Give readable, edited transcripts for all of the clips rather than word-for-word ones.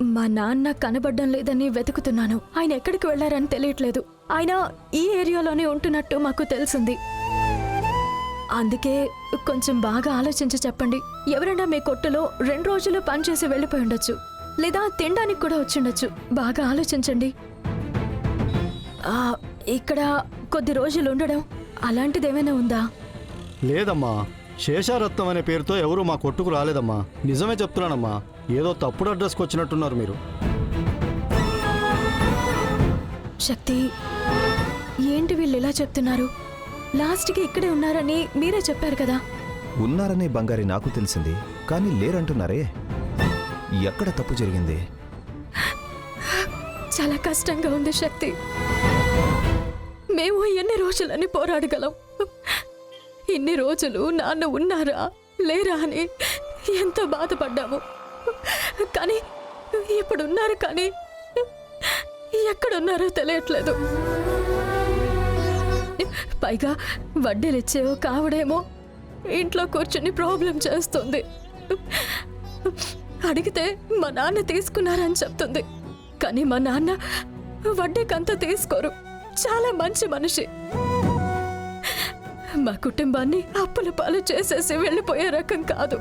మా నాన్న కనబడ్డం లేదని వెతుకుతున్నాను. ఆయన ఎక్కడికి వెళ్లారని తెలియట్లేదు. ఆయన ఈ ఏరియాలోనే ఉంటున్నట్టు మాకు తెలిసింది. అందుకే కొంచెం బాగా ఆలోచించి చెప్పండి. ఎవరైనా మీ కొట్టులో 2 రోజులు పనిచేసి వెళ్ళిపోయి ఉండొచ్చు, లేదా తినడానికి కూడా వచ్చిండొచ్చు. బాగా ఆలోచించండి. ఇక్కడ కొద్ది రోజులు ఉండడం అలాంటిదేమైనా ఉందా? లేదమ్మా, శేషారత్నం అనే పేరుతో ఎవరు మా కొట్టుకు రాలేదమ్మా. నిజమే చెప్తున్నానమ్మా, ఏదో తప్పుడు అడ్రస్కి వచ్చినట్టున్నారు మీరు. శక్తి, ఏంటి వీళ్ళు ఇలా చెప్తున్నారు? లాస్ట్కి ఇక్కడే ఉన్నారని మీరే చెప్పారు కదా. ఉన్నారనే బంగారి నాకు తెలిసింది, కానీ లేరంటున్నారే. ఎక్కడ తప్పు జరిగింది? చాలా కష్టంగా ఉంది శక్తి. మేము ఎన్ని రోజులని పోరాడగలం? ఇన్ని రోజులు నాన్న ఉన్నారా లేరా అని ఎంతో బాధపడ్డాము. కానీ ఇప్పుడున్నారు, కానీ ఎక్కడున్నారో తెలియట్లేదు. పైగా వడ్డీలిచ్చేవో కావడేమో ఇంట్లో కూర్చుని ప్రాబ్లం చేస్తుంది. అడిగితే మా నాన్న తీసుకున్నారని చెప్తుంది, కానీ మా నాన్న వడ్డీకంతా తీసుకోరు. చాలా మంచి మనిషి. మా కుటుంబాన్ని అప్పుల పాలు చేసేసి వెళ్ళిపోయే రకం కాదు.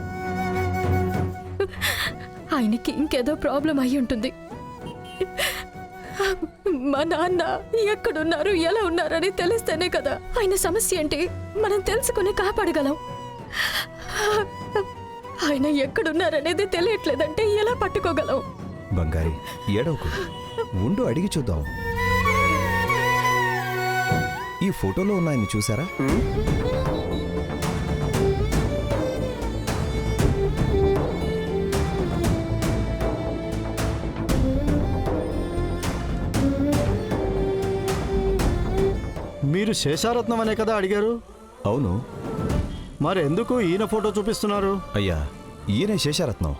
ఆయనకి ఇంకేదో ప్రాబ్లం అయి ఉంటుంది. మా నాన్న ఎక్కడున్నారు, ఎలా ఉన్నారని తెలిస్తేనే కదా ఆయన సమస్య ఏంటి మనం తెలుసుకుని కాపాడగలం. ఆయన ఎక్కడున్నారనేది తెలియట్లేదంటే ఎలా పట్టుకోగలం? బంగారి, ఏడవకు, ఉండు, అడిగి చూద్దాం. ఈ ఫోటోలో ఉన్న ఆయన్ని చూసారా? మీరు శేషారత్నం అనే కదా అడిగారు? అవును. మరి ఎందుకు ఈయన ఫోటో చూపిస్తున్నారు? అయ్యా, ఈయనే శేషారత్నం.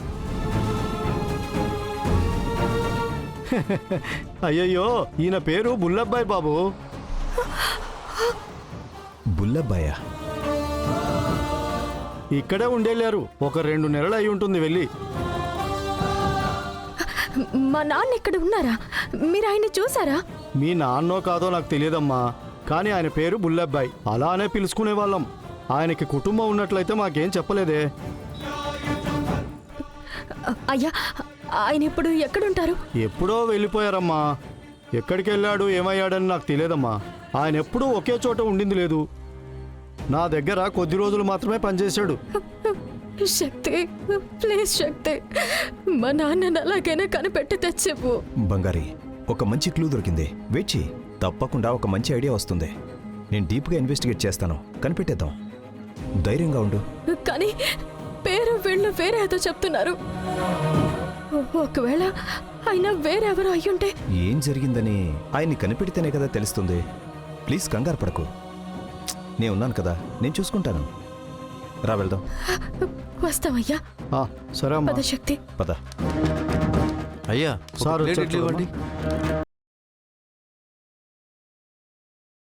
అయ్యయ్యో, ఈయన పేరు బుల్లబ్బాయి బాబు. బుల్లబ్బాయా? ఇక్కడే ఉండేళ్ళారు. ఒక 2 నెలలు అయి ఉంటుంది వెళ్ళి. మా నాన్న ఇక్కడ ఉన్నారా? మీరు ఆయన చూసారా? మీ నాన్నో కాదో నాకు తెలియదమ్మా, కానీ ఆయన పేరు బుల్లబ్బాయి. అలానే పిలుచుకునే వాళ్ళం. ఆయనకి కుటుంబం ఉన్నట్లయితే మాకేం చెప్పలేదే. అయ్యా, ఆయన ఇప్పుడు ఎక్కడుంటారు? ఎప్పుడో వెళ్ళిపోయారమ్మా. ఎక్కడికి వెళ్ళాడు ఏమయ్యాడని నాకు తెలియదమ్మా. ఆయన ఎప్పుడూ ఒకే చోట ఉండింది లేదు. నా దగ్గర కొద్ది రోజులు మాత్రమే పనిచేశాడు. శక్తి, ప్లీజ్ శక్తి, మా నాన్నని అలాగైనా కనిపెట్టి తెచ్చివ్వు. బంగారి, ఒక మంచి క్లూ దొరికింది. వెయిట్ చెయ్యి, తప్పకుండా ఒక మంచి ఐడియా వస్తుంది. నేను డీప్గా ఇన్వెస్టిగేట్ చేస్తాను, కనిపెట్టేద్దాం. ధైర్యంగా ఉండు. కానీ పేరు వీళ్ళు వేరే ఏదో చెప్తున్నారు. ఒకవేళ ఆయన వేరెవరో అయ్యుంటే? ఏం జరిగిందని ఆయన్ని కనిపెడితేనే కదా తెలుస్తుంది. ప్లీజ్ కంగారు పడకు, నేను ఉన్నాను కదా, నేను చూసుకుంటాను. రా, వెళ్దాం. వస్తామయ్యా. సరే అమ్మా. పద శక్తి. పద. అయ్యా, సార్ ప్లేట్ వచ్చారు ఇడ్లీ ఇవ్వండి.